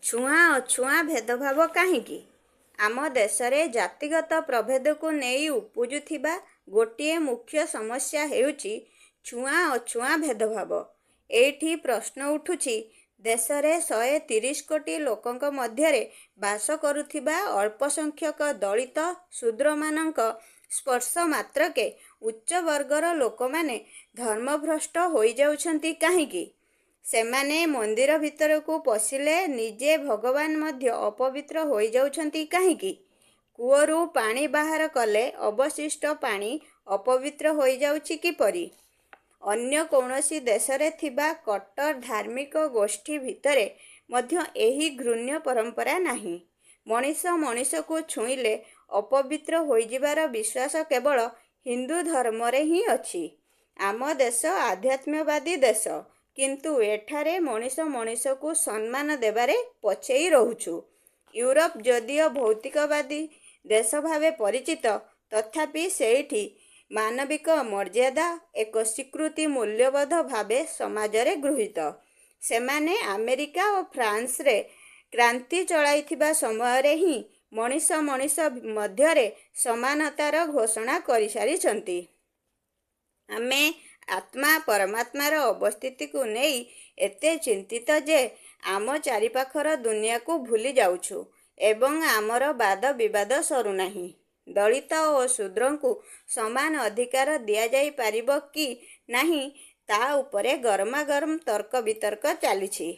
ଛୁଆଁ ଅଛୁଆଁ ଭେଦଭାବ କାହିଁକି? ଆମ ଦେଶରେ ଜାତିଗତ ପ୍ରଭେଦକୁ ନେଇ ଉପୁଜୁଥିବା ଗୋଟିଏ ମୁଖ୍ୟ ସମସ୍ୟା ହେଉଛି ଛୁଆଁ ଅଛୁଆଁ ଭେଦଭାବ। ଏଇଠି ପ୍ରଶ୍ନ ଉଠୁଛି, ଦେଶରେ 130 କୋଟି ଲୋକଙ୍କ ମଧ୍ୟରେ ବାସ କରୁଥିବା ଅଳ୍ପ ସଂଖ୍ୟକ ଦଳିତ ଶୂଦ୍ରମାନଙ୍କ ସ୍ପର୍ଶ ମାତ୍ରକେ ଉଚ୍ଚ ବର୍ଗର ଲୋକମାନେ ଧର୍ମଭ୍ରଷ୍ଟ ହୋଇଯାଉଛନ୍ତି କାହିଁକି? ସେମାନେ ମନ୍ଦିର ଭିତରକୁ ପଶିଲେ ନିଜେ ଭଗବାନ ମଧ୍ୟ ଅପବିତ୍ର ହୋଇଯାଉଛନ୍ତି କାହିଁକି? କୂଅରୁ ପାଣି ବାହାର କଲେ ଅବଶିଷ୍ଟ ପାଣି ଅପବିତ୍ର ହୋଇଯାଉଛି କିପରି? ଅନ୍ୟ କୌଣସି ଦେଶରେ ଥିବା କଟ୍ଟର ଧାର୍ମିକ ଗୋଷ୍ଠୀ ଭିତରେ ମଧ୍ୟ ଏହି ଘୃଣ୍ୟ ପରମ୍ପରା ନାହିଁ। ମଣିଷ ମଣିଷକୁ ଛୁଇଁଲେ ଅପବିତ୍ର ହୋଇଯିବାର ବିଶ୍ୱାସ କେବଳ ହିନ୍ଦୁ ଧର୍ମରେ ହିଁ ଅଛି। ଆମ ଦେଶ ଆଧ୍ୟାତ୍ମବାଦୀ ଦେଶ, କିନ୍ତୁ ଏଠାରେ ମଣିଷ ମଣିଷକୁ ସମ୍ମାନ ଦେବାରେ ପଛେଇ ରହୁଛୁ। ୟୁରୋପ ଯଦିଓ ଭୌତିକବାଦୀ ଦେଶ ଭାବେ ପରିଚିତ, ତଥାପି ସେଇଠି ମାନବିକ ମର୍ଯ୍ୟାଦା ଏକ ସ୍ୱୀକୃତି ମୂଲ୍ୟବୋଧ ଭାବେ ସମାଜରେ ଗୃହୀତ। ସେମାନେ ଆମେରିକା ଓ ଫ୍ରାନ୍ସରେ କ୍ରାନ୍ତି ଚଳାଇଥିବା ସମୟରେ ହିଁ ମଣିଷ ମଣିଷ ମଧ୍ୟରେ ସମାନତାର ଘୋଷଣା କରିସାରିଛନ୍ତି। ଆମେ ଆତ୍ମା ପରମାତ୍ମାର ଅବସ୍ଥିତିକୁ ନେଇ ଏତେ ଚିନ୍ତିତ ଯେ ଆମ ଚାରିପାଖର ଦୁନିଆକୁ ଭୁଲି ଯାଉଛୁ ଏବଂ ଆମର ବାଦ ବିବାଦ ସରୁନାହିଁ। ଦଳିତ ଓ ଶୂଦ୍ରଙ୍କୁ ସମାନ ଅଧିକାର ଦିଆଯାଇପାରିବ କି ନାହିଁ ତା ଉପରେ ଗରମାଗରମ ତର୍କ ବିତର୍କ ଚାଲିଛି।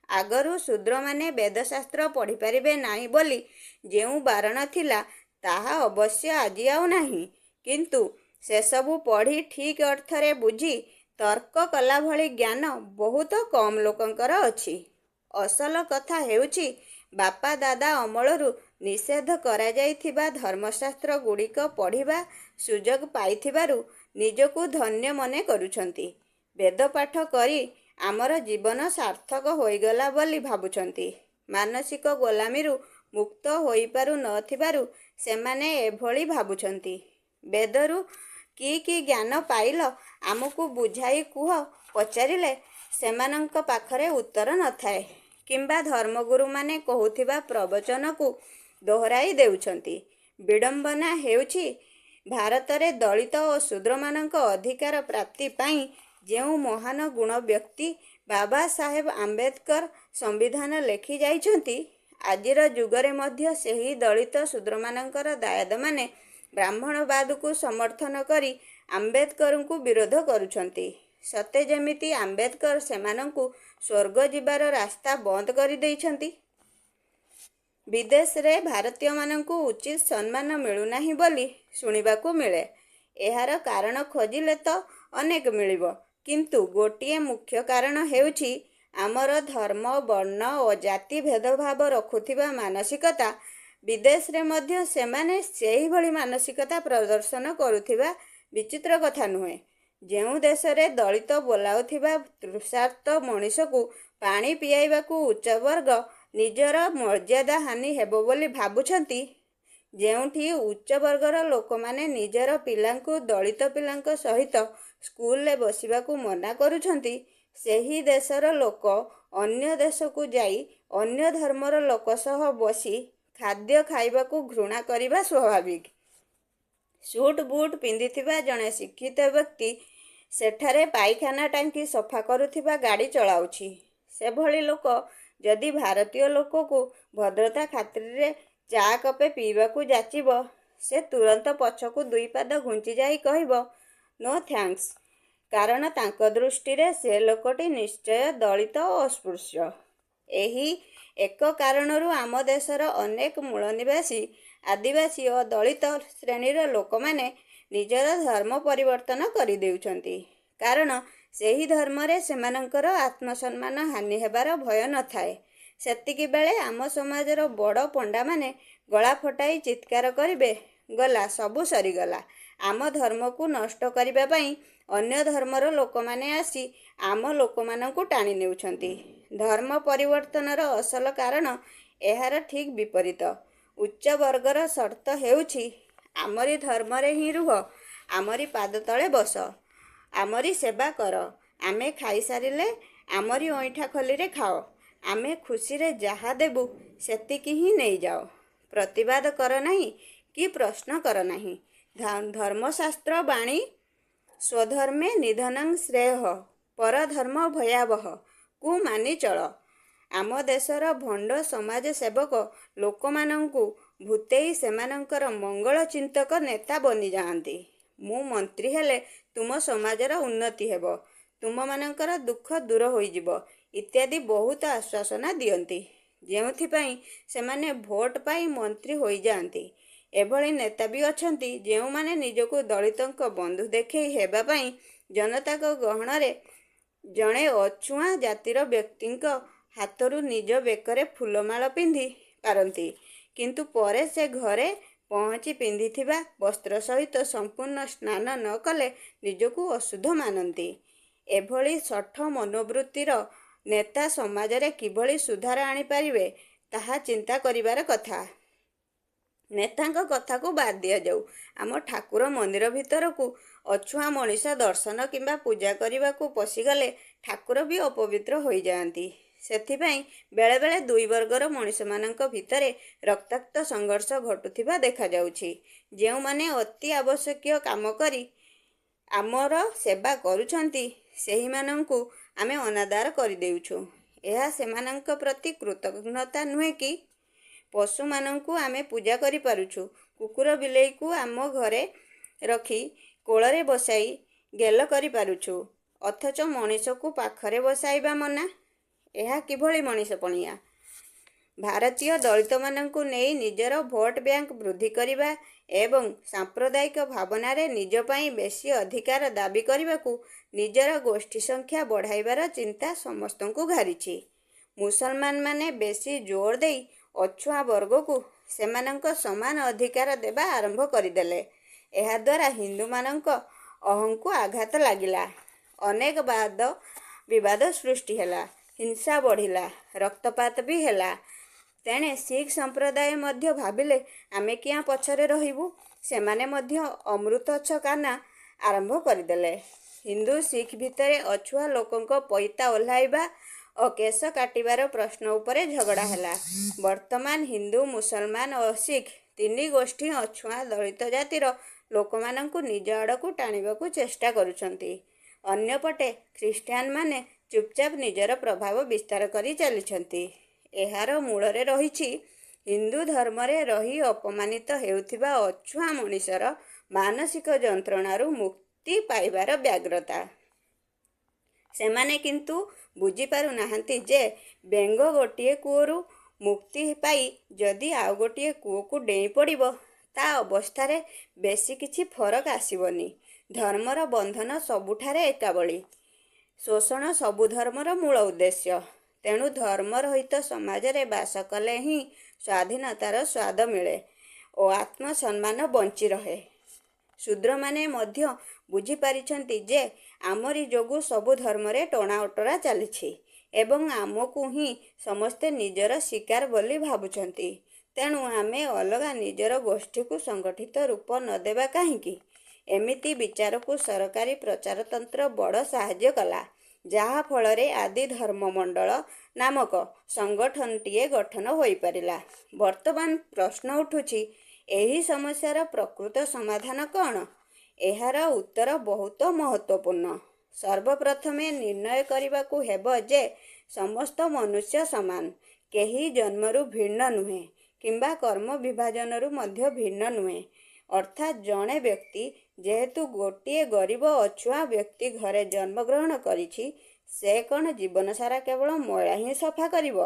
ଆଗରୁ ଶୂଦ୍ରମାନେ ବେଦଶାସ୍ତ୍ର ପଢ଼ିପାରିବେ ନାହିଁ ବୋଲି ଯେଉଁ ବାରଣ ଥିଲା, ତାହା ଅବଶ୍ୟ ଆଜି ଆଉ ନାହିଁ, କିନ୍ତୁ ସେସବୁ ପଢ଼ି ଠିକ୍ ଅର୍ଥରେ ବୁଝି ତର୍କ କଲା ଭଳି ଜ୍ଞାନ ବହୁତ କମ୍ ଲୋକଙ୍କର ଅଛି। ଅସଲ କଥା ହେଉଛି, ବାପା ଦାଦା ଅମଳରୁ ନିଷେଧ କରାଯାଇଥିବା ଧର୍ମଶାସ୍ତ୍ର ଗୁଡ଼ିକ ପଢ଼ିବା ସୁଯୋଗ ପାଇଥିବାରୁ ନିଜକୁ ଧନ୍ୟ ମନେ କରୁଛନ୍ତି। ବେଦପାଠ କରି ଆମର ଜୀବନ ସାର୍ଥକ ହୋଇଗଲା ବୋଲି ଭାବୁଛନ୍ତି। ମାନସିକ ଗୋଲାମୀରୁ ମୁକ୍ତ ହୋଇପାରୁ ନଥିବାରୁ ସେମାନେ ଏଭଳି ଭାବୁଛନ୍ତି। ବେଦରୁ କି ଜ୍ଞାନ ପାଇଲ, ଆମକୁ ବୁଝାଇ କୁହ ପଚାରିଲେ ସେମାନଙ୍କ ପାଖରେ ଉତ୍ତର ନଥାଏ, କିମ୍ବା ଧର୍ମଗୁରୁମାନେ କହୁଥିବା ପ୍ରବଚନକୁ ଦୋହରାଇ ଦେଉଛନ୍ତି। ବିଡ଼ମ୍ବନା ହେଉଛି, ଭାରତରେ ଦଳିତ ଓ ଶୂଦ୍ରମାନଙ୍କ ଅଧିକାର ପ୍ରାପ୍ତି ପାଇଁ ଯେଉଁ ମହାନ ଗୁଣ ବ୍ୟକ୍ତି ବାବା ସାହେବ ଆମ୍ବେଦକର ସମ୍ବିଧାନ ଲେଖି ଯାଇଛନ୍ତି, ଆଜିର ଯୁଗରେ ମଧ୍ୟ ସେହି ଦଳିତ ଶୂଦ୍ରମାନଙ୍କର ଦାୟାଦମାନେ ବ୍ରାହ୍ମଣବାଦକୁ ସମର୍ଥନ କରି ଆମ୍ବେଦକରଙ୍କୁ ବିରୋଧ କରୁଛନ୍ତି। ସତେ ଯେମିତି ଆମ୍ବେଦକର ସେମାନଙ୍କୁ ସ୍ୱର୍ଗ ଯିବାର ରାସ୍ତା ବନ୍ଦ କରିଦେଇଛନ୍ତି। ବିଦେଶରେ ଭାରତୀୟମାନଙ୍କୁ ଉଚିତ ସମ୍ମାନ ମିଳୁନାହିଁ ବୋଲି ଶୁଣିବାକୁ ମିଳେ। ଏହାର କାରଣ ଖୋଜିଲେ ତ ଅନେକ ମିଳିବ, କିନ୍ତୁ ଗୋଟିଏ ମୁଖ୍ୟ କାରଣ ହେଉଛି ଆମର ଧର୍ମ, ବର୍ଣ୍ଣ ଓ ଜାତି ଭେଦଭାବ ରଖୁଥିବା ମାନସିକତା। ବିଦେଶରେ ମଧ୍ୟ ସେମାନେ ସେହିଭଳି ମାନସିକତା ପ୍ରଦର୍ଶନ କରୁଥିବା ବିଚିତ୍ର କଥା ନୁହେଁ। ଯେଉଁ ଦେଶରେ ଦଳିତ ବୋଲାଉଥିବା ତୃଷାର୍ତ୍ତ ମଣିଷକୁ ପାଣି ପିଆଇବାକୁ ଉଚ୍ଚବର୍ଗ ନିଜର ମର୍ଯ୍ୟାଦା ହାନି ହେବ ବୋଲି ଭାବୁଛନ୍ତି, ଯେଉଁଠି ଉଚ୍ଚବର୍ଗର ଲୋକମାନେ ନିଜର ପିଲାଙ୍କୁ ଦଳିତ ପିଲାଙ୍କ ସହିତ ସ୍କୁଲରେ ବସିବାକୁ ମନା କରୁଛନ୍ତି, ସେହି ଦେଶର ଲୋକ ଅନ୍ୟ ଦେଶକୁ ଯାଇ ଅନ୍ୟ ଧର୍ମର ଲୋକ ସହ ବସି ଖାଦ୍ୟ ଖାଇବାକୁ ଘୃଣା କରିବା ସ୍ୱାଭାବିକ। ସୁଟ୍ ବୁଟ୍ ପିନ୍ଧିଥିବା ଜଣେ ଶିକ୍ଷିତ ବ୍ୟକ୍ତି ସେଠାରେ ପାଇଖାନା ଟାଙ୍କି ସଫା କରୁଥିବା ଗାଡ଼ି ଚଳାଉଛି। ସେଭଳି ଲୋକ ଯଦି ଭାରତୀୟ ଲୋକକୁ ଭଦ୍ରତା ଖାତିରରେ ଚା କପେ ପିଇବାକୁ ଯାଚିବ, ସେ ତୁରନ୍ତ ପଛକୁ 2 ପାଦ ଘୁଞ୍ଚିଯାଇ କହିବ, "ନୋ ଥ୍ୟାଙ୍କ୍ସ", କାରଣ ତାଙ୍କ ଦୃଷ୍ଟିରେ ସେ ଲୋକଟି ନିଶ୍ଚୟ ଦଳିତ ଓ ଅସ୍ପୃଶ୍ୟ। ଏହି ଏକ କାରଣରୁ ଆମ ଦେଶର ଅନେକ ମୂଳ ନିବାସୀ ଆଦିବାସୀ ଓ ଦଳିତ ଶ୍ରେଣୀର ଲୋକମାନେ ନିଜର ଧର୍ମ ପରିବର୍ତ୍ତନ କରିଦେଉଛନ୍ତି, କାରଣ ସେହି ଧର୍ମରେ ସେମାନଙ୍କର ଆତ୍ମସମ୍ମାନ ହାନି ହେବାର ଭୟ ନଥାଏ। ସେତିକିବେଳେ ଆମ ସମାଜର ବଡ଼ ପଣ୍ଡାମାନେ ଗଳା ଫଟାଇ ଚିତ୍କାର କରିବେ, "ଗଲା, ସବୁ ସରିଗଲା। ଆମ ଧର୍ମକୁ ନଷ୍ଟ କରିବା ପାଇଁ ଅନ୍ୟ ଧର୍ମର ଲୋକମାନେ ଆସି ଆମ ଲୋକମାନଙ୍କୁ ଟାଣି ନେଉଛନ୍ତି"। ଧର୍ମ ପରିବର୍ତ୍ତନର ଅସଲ କାରଣ ଏହାର ଠିକ୍ ବିପରୀତ। ଉଚ୍ଚ ବର୍ଗର ସର୍ତ୍ତ ହେଉଛି, ଆମରି ଧର୍ମରେ ହିଁ ରୁହ, ଆମରି ପାଦ ତଳେ ବସ, ଆମରି ସେବା କର, ଆମେ ଖାଇସାରିଲେ ଆମରି ଅଇଁଠା ଖଲିରେ ଖାଅ, ଆମେ ଖୁସିରେ ଯାହା ଦେବୁ ସେତିକି ହିଁ ନେଇଯାଅ। ପ୍ରତିବାଦ କର ନାହିଁ କି ପ୍ରଶ୍ନ କର ନାହିଁ। ଧର୍ମଶାସ୍ତ୍ର ବାଣୀ ସ୍ୱଧର୍ମେ ନିଧନଂ ଶ୍ରେୟଃ ପରଧର୍ମ ଭୟାବହ କୁ ମାନି ଚଳ। ଆମ ଦେଶର ଭଣ୍ଡ ସମାଜ ସେବକ ଲୋକମାନଙ୍କୁ ଭୂତେଇ ସେମାନଙ୍କର ମଙ୍ଗଳ ଚିନ୍ତକ ନେତା ବନିଯାଆନ୍ତି। ମୁଁ ମନ୍ତ୍ରୀ ହେଲେ ତୁମ ସମାଜର ଉନ୍ନତି ହେବ, ତୁମମାନଙ୍କର ଦୁଃଖ ଦୂର ହୋଇଯିବ ଇତ୍ୟାଦି ବହୁତ ଆଶ୍ୱାସନା ଦିଅନ୍ତି, ଯେଉଁଥିପାଇଁ ସେମାନେ ଭୋଟ ପାଇ ମନ୍ତ୍ରୀ ହୋଇଯାଆନ୍ତି। ଏଭଳି ନେତା ବି ଅଛନ୍ତି ଯେଉଁମାନେ ନିଜକୁ ଦଳିତଙ୍କ ବନ୍ଧୁ ଦେଖେଇ ହେବା ପାଇଁ ଜନତାଙ୍କ ଗହଣରେ ଜଣେ ଅଛୁଆଁ ଜାତିର ବ୍ୟକ୍ତିଙ୍କ ହାତରୁ ନିଜ ବେକରେ ଫୁଲମାଳ ପିନ୍ଧି ପାରନ୍ତି, କିନ୍ତୁ ପରେ ସେ ଘରେ ପହଞ୍ଚି ପିନ୍ଧିଥିବା ବସ୍ତ୍ର ସହିତ ସମ୍ପୂର୍ଣ୍ଣ ସ୍ନାନ ନ କଲେ ନିଜକୁ ଅଶୁଦ୍ଧ ମାନନ୍ତି। ଏଭଳି ଶଠ ମନୋବୃତ୍ତିର ନେତା ସମାଜରେ କିଭଳି ସୁଧାର ଆଣିପାରିବେ ତାହା ଚିନ୍ତା କରିବାର କଥା। ନେତାଙ୍କ କଥାକୁ ବାଦ୍ ଦିଆଯାଉ। ଆମ ଠାକୁର ମନ୍ଦିର ଭିତରକୁ ଅଛୁଆଁ ମଣିଷ ଦର୍ଶନ କିମ୍ବା ପୂଜା କରିବାକୁ ପଶିଗଲେ ଠାକୁର ବି ଅପବିତ୍ର ହୋଇଯାଆନ୍ତି। ସେଥିପାଇଁ ବେଳେବେଳେ ଦୁଇ ବର୍ଗର ମଣିଷମାନଙ୍କ ଭିତରେ ରକ୍ତାକ୍ତ ସଂଘର୍ଷ ଘଟୁଥିବା ଦେଖାଯାଉଛି। ଯେଉଁମାନେ ଅତି ଆବଶ୍ୟକୀୟ କାମ କରି ଆମର ସେବା କରୁଛନ୍ତି ସେହିମାନଙ୍କୁ ଆମେ ଅନାଦର କରିଦେଉଛୁ। ଏହା ସେମାନଙ୍କ ପ୍ରତି କୃତଜ୍ଞତା ନୁହେଁ କି? ପଶୁମାନଙ୍କୁ ଆମେ ପୂଜା କରିପାରୁଛୁ, କୁକୁର ବିଲେଇକୁ ଆମ ଘରେ ରଖି କୋଳରେ ବସାଇ ଗେଲ କରିପାରୁଛୁ, ଅଥଚ ମଣିଷକୁ ପାଖରେ ବସାଇବା ମନା। ଏହା କିଭଳି ମଣିଷପଣିଆ? ଭାରତୀୟ ଦଳିତମାନଙ୍କୁ ନେଇ ନିଜର ଭୋଟ ବ୍ୟାଙ୍କ ବୃଦ୍ଧି କରିବା ଏବଂ ସାମ୍ପ୍ରଦାୟିକ ଭାବନାରେ ନିଜ ପାଇଁ ବେଶୀ ଅଧିକାର ଦାବି କରିବାକୁ ନିଜର ଗୋଷ୍ଠୀ ସଂଖ୍ୟା ବଢ଼ାଇବାର ଚିନ୍ତା ସମସ୍ତଙ୍କୁ ଘାରିଛି। ମୁସଲମାନମାନେ ବେଶୀ ଜୋର ଦେଇ ଅଛୁଆଁ ବର୍ଗକୁ ସେମାନଙ୍କ ସମାନ ଅଧିକାର ଦେବା ଆରମ୍ଭ କରିଦେଲେ। ଏହାଦ୍ୱାରା ହିନ୍ଦୁମାନଙ୍କ ଅହଂକୁ ଆଘାତ ଲାଗିଲା, ଅନେକ ବାଦ ବିବାଦ ସୃଷ୍ଟି ହେଲା, ହିଂସା ବଢ଼ିଲା, ରକ୍ତପାତ ବି ହେଲା। ତେଣେ ଶିଖ ସମ୍ପ୍ରଦାୟ ମଧ୍ୟ ଭାବିଲେ ଆମେ କିଆଁ ପଛରେ ରହିବୁ। ସେମାନେ ମଧ୍ୟ ଅମୃତଛକାନା ଆରମ୍ଭ କରିଦେଲେ। ହିନ୍ଦୁ ଶିଖ ଭିତରେ ଅଛୁଆଁ ଲୋକଙ୍କ ପଇତା ଓହ୍ଲାଇବା ଓ କେଶ କାଟିବାର ପ୍ରଶ୍ନ ଉପରେ ଝଗଡ଼ା ହେଲା। ବର୍ତ୍ତମାନ ହିନ୍ଦୁ, ମୁସଲମାନ ଓ ଶିଖ ତିନି ଗୋଷ୍ଠୀ ଅଛୁଆଁ ଦଳିତ ଜାତିର ଲୋକମାନଙ୍କୁ ନିଜ ଆଡ଼କୁ ଟାଣିବାକୁ ଚେଷ୍ଟା କରୁଛନ୍ତି। ଅନ୍ୟପଟେ ଖ୍ରୀଷ୍ଟିଆନମାନେ ଚୁପଚାପ ନିଜର ପ୍ରଭାବ ବିସ୍ତାର କରି ଚାଲିଛନ୍ତି। ଏହାର ମୂଳରେ ରହିଛି ହିନ୍ଦୁ ଧର୍ମରେ ରହି ଅପମାନିତ ହେଉଥିବା ଅଛୁଆଁ ମଣିଷର ମାନସିକ ଯନ୍ତ୍ରଣାରୁ ମୁକ୍ତି ପାଇବାର ବ୍ୟଗ୍ରତା। ସେମାନେ କିନ୍ତୁ ବୁଝିପାରୁନାହାନ୍ତି ଯେ ବେଙ୍ଗ ଗୋଟିଏ କୂଅରୁ ମୁକ୍ତି ପାଇ ଯଦି ଆଉ ଗୋଟିଏ କୂଅକୁ ଡେଇଁ ପଡ଼ିବ ତା ଅବସ୍ଥାରେ ବେଶୀ କିଛି ଫରକ ଆସିବନି। ଧର୍ମର ବନ୍ଧନ ସବୁଠାରେ ଏକାଭଳି। ଶୋଷଣ ସବୁ ଧର୍ମର ମୂଳ ଉଦ୍ଦେଶ୍ୟ। ତେଣୁ ଧର୍ମରହିତ ସମାଜରେ ବାସ କଲେ ହିଁ ସ୍ୱାଧୀନତାର ସ୍ୱାଦ ମିଳେ ଓ ଆତ୍ମସମ୍ମାନ ବଞ୍ଚି ରହେ। ଶୂଦ୍ରମାନେ ମଧ୍ୟ ବୁଝିପାରିଛନ୍ତି ଯେ ଆମରି ଯୋଗୁଁ ସବୁ ଧର୍ମରେ ଟଣା ଓଟରା ଚାଲିଛି ଏବଂ ଆମକୁ ହିଁ ସମସ୍ତେ ନିଜର ଶିକାର ବୋଲି ଭାବୁଛନ୍ତି। ତେଣୁ ଆମେ ଅଲଗା ନିଜର ଗୋଷ୍ଠୀକୁ ସଂଗଠିତ ରୂପ ନ ଦେବା କାହିଁକି? ଏମିତି ବିଚାରକୁ ସରକାରୀ ପ୍ରଚାରତନ୍ତ୍ର ବଡ଼ ସାହାଯ୍ୟ କଲା, ଯାହାଫଳରେ ଆଦି ଧର୍ମମଣ୍ଡଳ ନାମକ ସଂଗଠନଟିଏ ଗଠନ ହୋଇପାରିଲା। ବର୍ତ୍ତମାନ ପ୍ରଶ୍ନ ଉଠୁଛି, ଏହି ସମସ୍ୟାର ପ୍ରକୃତ ସମାଧାନ କ'ଣ? ଏହାର ଉତ୍ତର ବହୁତ ମହତ୍ତ୍ୱପୂର୍ଣ୍ଣ। ସର୍ବପ୍ରଥମେ ନିର୍ଣ୍ଣୟ କରିବାକୁ ହେବ ଯେ ସମସ୍ତ ମନୁଷ୍ୟ ସମାନ, କେହି ଜନ୍ମରୁ ଭିନ୍ନ ନୁହେଁ କିମ୍ବା କର୍ମ ବିଭାଜନରୁ ମଧ୍ୟ ଭିନ୍ନ ନୁହେଁ। ଅର୍ଥାତ୍ ଜଣେ ବ୍ୟକ୍ତି ଯେହେତୁ ଗୋଟିଏ ଗରିବ ଅଛୁଆଁ ବ୍ୟକ୍ତି ଘରେ ଜନ୍ମଗ୍ରହଣ କରିଛି, ସେ କ'ଣ ଜୀବନସାରା କେବଳ ମଇଳା ହିଁ ସଫା କରିବ?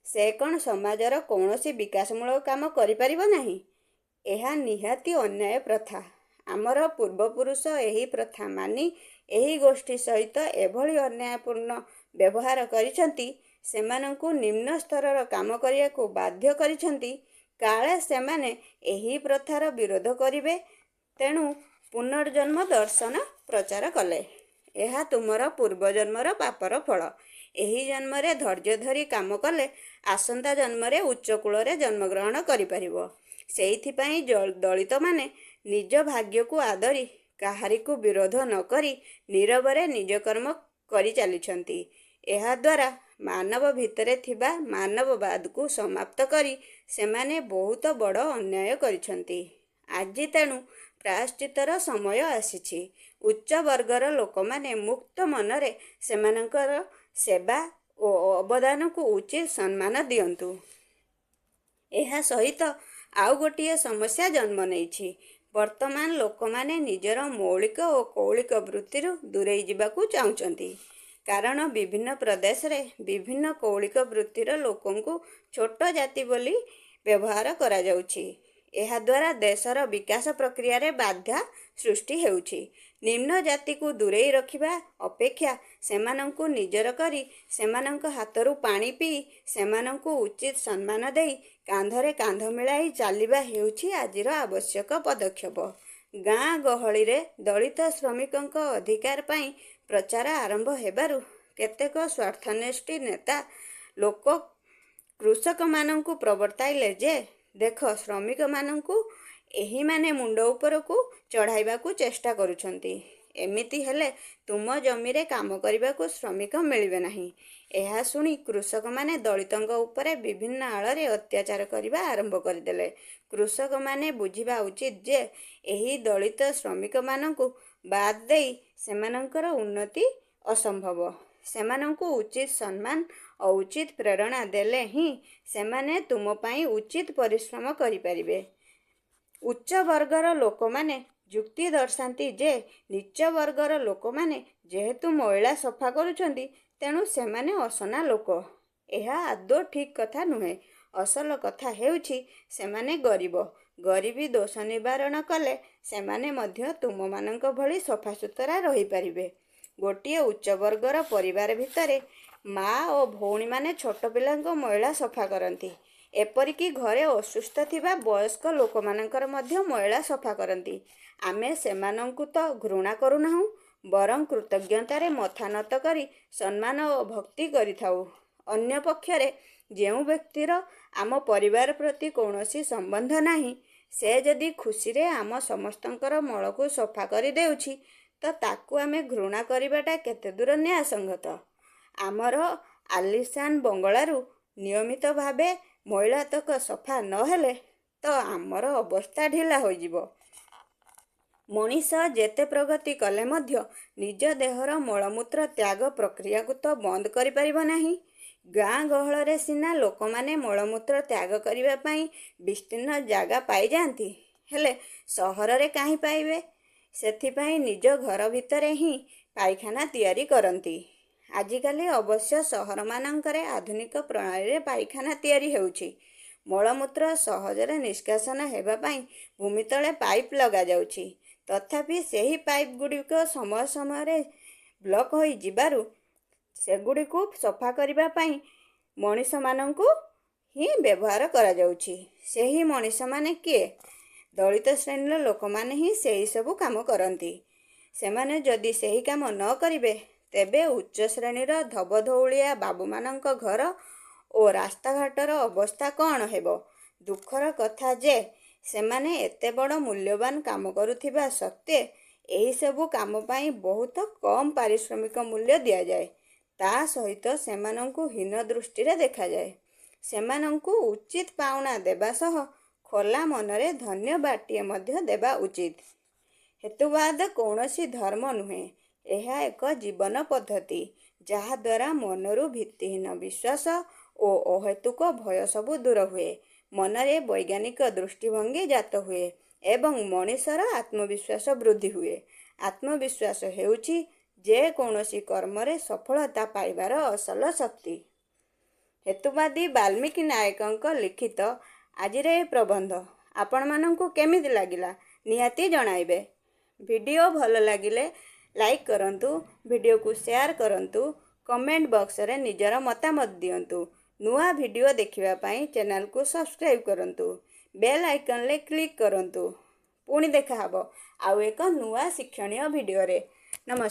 ସେ କ'ଣ ସମାଜର କୌଣସି ବିକାଶମୂଳକ କାମ କରିପାରିବ ନାହିଁ? ଏହା ନିହାତି ଅନ୍ୟାୟ ପ୍ରଥା। ଆମର ପୂର୍ବପୁରୁଷ ଏହି ପ୍ରଥା ମାନି ଏହି ଗୋଷ୍ଠୀ ସହିତ ଏଭଳି ଅନ୍ୟାୟପୂର୍ଣ୍ଣ ବ୍ୟବହାର କରିଛନ୍ତି, ସେମାନଙ୍କୁ ନିମ୍ନ ସ୍ତରର କାମ କରିବାକୁ ବାଧ୍ୟ କରିଛନ୍ତି। କାଳେ ସେମାନେ ଏହି ପ୍ରଥାର ବିରୋଧ କରିବେ, ତେଣୁ ପୁନର୍ଜନ୍ମ ଦର୍ଶନ ପ୍ରଚାର କଲେ। ଏହା ତୁମର ପୂର୍ବଜନ୍ମର ପାପର ଫଳ। ଏହି ଜନ୍ମରେ ଧୈର୍ଯ୍ୟ ଧରି କାମ କଲେ ଆସନ୍ତା ଜନ୍ମରେ ଉଚ୍ଚକୂଳରେ ଜନ୍ମଗ୍ରହଣ କରିପାରିବ। ସେଇଥିପାଇଁ ଦଳିତମାନେ ନିଜ ଭାଗ୍ୟକୁ ଆଦରି କାହାରିକୁ ବିରୋଧ ନ କରି ନୀରବରେ ନିଜ କର୍ମ କରି ଚାଲିଛନ୍ତି। ଏହାଦ୍ୱାରା ମାନବ ଭିତରେ ଥିବା ମାନବବାଦକୁ ସମାପ୍ତ କରି ସେମାନେ ବହୁତ ବଡ଼ ଅନ୍ୟାୟ କରିଛନ୍ତି। ଆଜି ତେଣୁ ପ୍ରାୟଶ୍ଚିତ୍ତର ସମୟ ଆସିଛି। ଉଚ୍ଚ ବର୍ଗର ଲୋକମାନେ ମୁକ୍ତ ମନରେ ସେମାନଙ୍କର ସେବା ଓ ଅବଦାନକୁ ଉଚିତ ସମ୍ମାନ ଦିଅନ୍ତୁ। ଏହା ସହିତ ଆଉ ଗୋଟିଏ ସମସ୍ୟା ଜନ୍ମ ନେଇଛି। ବର୍ତ୍ତମାନ ଲୋକମାନେ ନିଜର ମୌଳିକ ଓ କୌଳିକ ବୃତ୍ତିରୁ ଦୂରେଇ ଯିବାକୁ ଚାହୁଁଛନ୍ତି। କାରଣ ବିଭିନ୍ନ ପ୍ରଦେଶରେ ବିଭିନ୍ନ କୌଳିକ ବୃତ୍ତିର ଲୋକଙ୍କୁ ଛୋଟ ଜାତି ବୋଲି ବ୍ୟବହାର କରାଯାଉଛି। ଏହାଦ୍ୱାରା ଦେଶର ବିକାଶ ପ୍ରକ୍ରିୟାରେ ବାଧା ସୃଷ୍ଟି ହେଉଛି। ନିମ୍ନ ଜାତିକୁ ଦୂରେଇ ରଖିବା ଅପେକ୍ଷା ସେମାନଙ୍କୁ ନିଜର କରି ସେମାନଙ୍କ ହାତରୁ ପାଣି ପିଇ ସେମାନଙ୍କୁ ଉଚିତ ସମ୍ମାନ ଦେଇ କାନ୍ଧରେ କାନ୍ଧ ମିଳାଇ ଚାଲିବା ହେଉଛି ଆଜିର ଆବଶ୍ୟକ ପଦକ୍ଷେପ। ଗାଁ ଗହଳିରେ ଦଳିତ ଶ୍ରମିକଙ୍କ ଅଧିକାର ପାଇଁ ପ୍ରଚାର ଆରମ୍ଭ ହେବାରୁ କେତେକ ସ୍ୱାର୍ଥନ୍ୱେଷୀ ନେତା ଲୋକ କୃଷକମାନଙ୍କୁ ପ୍ରବର୍ତ୍ତାଇଲେ ଯେ ଦେଖ ଶ୍ରମିକମାନଙ୍କୁ ଏହିମାନେ ମୁଣ୍ଡ ଉପରକୁ ଚଢ଼ାଇବାକୁ ଚେଷ୍ଟା କରୁଛନ୍ତି। ଏମିତି ହେଲେ ତୁମ ଜମିରେ କାମ କରିବାକୁ ଶ୍ରମିକ ମିଳିବେ ନାହିଁ। ଏହା ଶୁଣି କୃଷକମାନେ ଦଳିତଙ୍କ ଉପରେ ବିଭିନ୍ନ ଆଳରେ ଅତ୍ୟାଚାର କରିବା ଆରମ୍ଭ କରିଦେଲେ। କୃଷକମାନେ ବୁଝିବା ଉଚିତ ଯେ ଏହି ଦଳିତ ଶ୍ରମିକମାନଙ୍କୁ ବାଦ ଦେଇ ସେମାନଙ୍କର ଉନ୍ନତି ଅସମ୍ଭବ। ସେମାନଙ୍କୁ ଉଚିତ ସମ୍ମାନ ଓ ଉଚିତ ପ୍ରେରଣା ଦେଲେ ହିଁ ସେମାନେ ତୁମ ପାଇଁ ଉଚିତ ପରିଶ୍ରମ କରିପାରିବେ। ଉଚ୍ଚ ବର୍ଗର ଲୋକମାନେ ଯୁକ୍ତି ଦର୍ଶାନ୍ତି ଯେ ନିଚ ବର୍ଗର ଲୋକମାନେ ଯେହେତୁ ମଇଳା ସଫା କରୁଛନ୍ତି ତେଣୁ ସେମାନେ ଅସନା ଲୋକ। ଏହା ଆଦୌ ଠିକ୍ କଥା ନୁହେଁ। ଅସଲ କଥା ହେଉଛି ସେମାନେ ଗରିବ। ଗରିବୀ ଦୋଷ ନିବାରଣ କଲେ ସେମାନେ ମଧ୍ୟ ତୁମମାନଙ୍କ ଭଳି ସଫାସୁତରା ରହିପାରିବେ। ଗୋଟିଏ ଉଚ୍ଚ ବର୍ଗର ପରିବାର ଭିତରେ ମା ଓ ଭଉଣୀମାନେ ଛୋଟ ପିଲାଙ୍କ ମଇଳା ସଫା କରନ୍ତି। ଏପରିକି ଘରେ ଅସୁସ୍ଥ ଥିବା ବୟସ୍କ ଲୋକମାନଙ୍କର ମଧ୍ୟ ମଇଳା ସଫା କରନ୍ତି। ଆମେ ସେମାନଙ୍କୁ ତ ଘୃଣା କରୁନାହୁଁ, ବରଂ କୃତଜ୍ଞତାରେ ମଥା ନତ କରି ସମ୍ମାନ ଓ ଭକ୍ତି କରିଥାଉ। ଅନ୍ୟପକ୍ଷରେ ଯେଉଁ ବ୍ୟକ୍ତିର ଆମ ପରିବାର ପ୍ରତି କୌଣସି ସମ୍ବନ୍ଧ ନାହିଁ, ସେ ଯଦି ଖୁସିରେ ଆମ ସମସ୍ତଙ୍କର ମଳକୁ ସଫା କରିଦେଉଛି ତ ତାକୁ ଆମେ ଘୃଣା କରିବାଟା କେତେଦୂର ନ୍ୟାୟସଙ୍ଗତ? ଆମର ଆଲିଶାନ ବଙ୍ଗଳାରୁ ନିୟମିତ ଭାବେ ମଇଳାତକ ସଫା ନହେଲେ ତ ଆମର ଅବସ୍ଥା ଢିଲା ହୋଇଯିବ। ମଣିଷ ଯେତେ ପ୍ରଗତି କଲେ ମଧ୍ୟ ନିଜ ଦେହର ମଳମୂତ୍ର ତ୍ୟାଗ ପ୍ରକ୍ରିୟାକୁ ତ ବନ୍ଦ କରିପାରିବ ନାହିଁ। ଗାଁ ଗହଳରେ ସିନା ଲୋକମାନେ ମଳମୂତ୍ର ତ୍ୟାଗ କରିବା ପାଇଁ ବିସ୍ତୀର୍ଣ୍ଣ ଜାଗା ପାଇଯାଆନ୍ତି, ହେଲେ ସହରରେ କାହିଁ ପାଇବେ? ସେଥିପାଇଁ ନିଜ ଘର ଭିତରେ ହିଁ ପାଇଖାନା ତିଆରି କରନ୍ତି। ଆଜିକାଲି ଅବଶ୍ୟ ସହରମାନଙ୍କରେ ଆଧୁନିକ ପ୍ରଣାଳୀରେ ପାଇଖାନା ତିଆରି ହେଉଛି। ମଳମୂତ୍ର ସହଜରେ ନିଷ୍କାସନ ହେବା ପାଇଁ ଭୂମି ତଳେ ପାଇପ୍ ଲଗାଯାଉଛି। ତଥାପି ସେହି ପାଇପ୍ ଗୁଡ଼ିକ ସମୟ ସମୟରେ ବ୍ଲକ୍ ହୋଇଯିବାରୁ ସେଗୁଡ଼ିକୁ ସଫା କରିବା ପାଇଁ ମଣିଷମାନଙ୍କୁ ହିଁ ବ୍ୟବହାର କରାଯାଉଛି। ସେହି ମଣିଷମାନେ କିଏ? ଦଳିତ ଶ୍ରେଣୀର ଲୋକମାନେ ହିଁ ସେହି ସବୁ କାମ କରନ୍ତି। ସେମାନେ ଯଦି ସେହି କାମ ନ କରିବେ ତେବେ ଉଚ୍ଚ ଶ୍ରେଣୀର ଧବଧଉଳିଆ ବାବୁମାନଙ୍କ ଘର ଓ ରାସ୍ତାଘାଟର ଅବସ୍ଥା କ'ଣ ହେବ? ଦୁଃଖର କଥା ଯେ ସେମାନେ ଏତେ ବଡ଼ ମୂଲ୍ୟବାନ କାମ କରୁଥିବା ସତ୍ତ୍ୱେ ଏହିସବୁ କାମ ପାଇଁ ବହୁତ କମ୍ ପାରିଶ୍ରମିକ ମୂଲ୍ୟ ଦିଆଯାଏ। ତା ସହିତ ସେମାନଙ୍କୁ ହୀନ ଦୃଷ୍ଟିରେ ଦେଖାଯାଏ। ସେମାନଙ୍କୁ ଉଚିତ ପାଉଣା ଦେବା ସହ ଖୋଲା ମନରେ ଧନ୍ୟବାଦଟିଏ ମଧ୍ୟ ଦେବା ଉଚିତ। ହେତୁବାଦ କୌଣସି ଧର୍ମ ନୁହେଁ, ଏହା ଏକ ଜୀବନ ପଦ୍ଧତି ଯାହାଦ୍ୱାରା ମନରୁ ଭିତ୍ତିହୀନ ବିଶ୍ୱାସ ଓ ଅହେତୁକ ଭୟ ସବୁ ଦୂର ହୁଏ। ମନରେ ବୈଜ୍ଞାନିକ ଦୃଷ୍ଟିଭଙ୍ଗୀ ଜାତ ହୁଏ ଏବଂ ମଣିଷର ଆତ୍ମବିଶ୍ୱାସ ବୃଦ୍ଧି ହୁଏ। ଆତ୍ମବିଶ୍ୱାସ ହେଉଛି ଯେକୌଣସି କର୍ମରେ ସଫଳତା ପାଇବାର ଅସଲ ଶକ୍ତି। ହେତୁବାଦୀ ବାଲ୍ମୀକି ନାୟକଙ୍କ ଲିଖିତ ଆଜିର ଏହି ପ୍ରବନ୍ଧ ଆପଣମାନଙ୍କୁ କେମିତି ଲାଗିଲା ନିହାତି ଜଣାଇବେ। ଭିଡ଼ିଓ ଭଲ ଲାଗିଲେ ଲାଇକ୍ କରନ୍ତୁ, ଭିଡ଼ିଓକୁ ସେୟାର କରନ୍ତୁ, କମେଣ୍ଟ ବକ୍ସରେ ନିଜର ମତାମତ ଦିଅନ୍ତୁ। ନୂଆ ଭିଡ଼ିଓ ଦେଖିବା ପାଇଁ ଚ୍ୟାନେଲକୁ ସବସ୍କ୍ରାଇବ୍ କରନ୍ତୁ, ବେଲ୍ ଆଇକନରେ କ୍ଲିକ୍ କରନ୍ତୁ। ପୁଣି ଦେଖାହେବ ଆଉ ଏକ ନୂଆ ଶିକ୍ଷଣୀୟ ଭିଡ଼ିଓରେ। ନମସ୍କାର।